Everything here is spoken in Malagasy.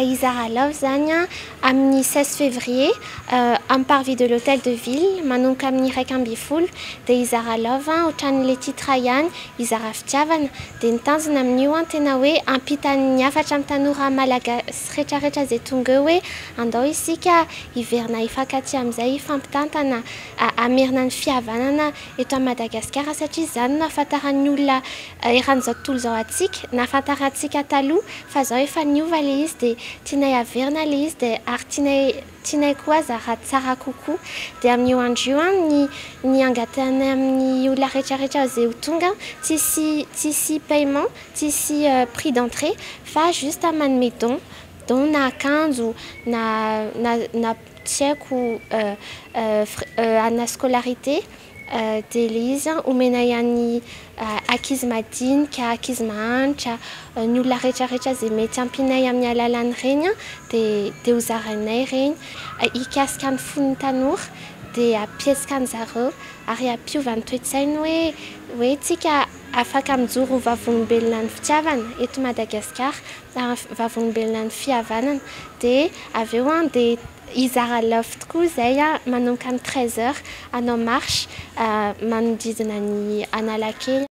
Izara Love zany amin'ny 16 février amin'ny parvis de l'hôtel de ville manomboka amin'ny 1:30 dia Izara Love ohatran'ilay titre ihany Izara fitiavana dia ny tanjona amin'io tena hoe ampitan'ny hafatra amin'ny tanora malagasy rehetrarehetra izay tonga eo hoe andao isika hiverina hifankatia amin'izay hifampitantana hamerina ny fihavanana eto à Madagasikara satria izany no ahafantaran'ny olona eran'izao tontolo izao antsika nahafantarantsika taloha fa izao efa niova ilay izy dia tianay haverina ilay izy dia ary tianay koa zara tsara kokoa dia amin'io andro io ny angatahana amin'ny olona rehetrarehetra izay ho tonga tsisy paiement tsisy prix d'entrée fa juste manome don na akanjo na tsy haiko ana scolarité dia ilay izy omena ihany ankizy madinika ankizy mahantra ny olona rehetrarehetra izay mety ampinay amin'ny alalan'ireny dia hozaranay ireny hikasika ny fon'ny tanora dia ampiesika an'zareo ary ampiova ny toe-tsainy hoe tsika afaka mijoro vavolombelona ny fitiavana eto Madagasikara vavolombelona ny fihavanana dia avy eo dia Izara Love tokoa izay manomboka amin'ny 13h hanao marche manodidina ny Analakely.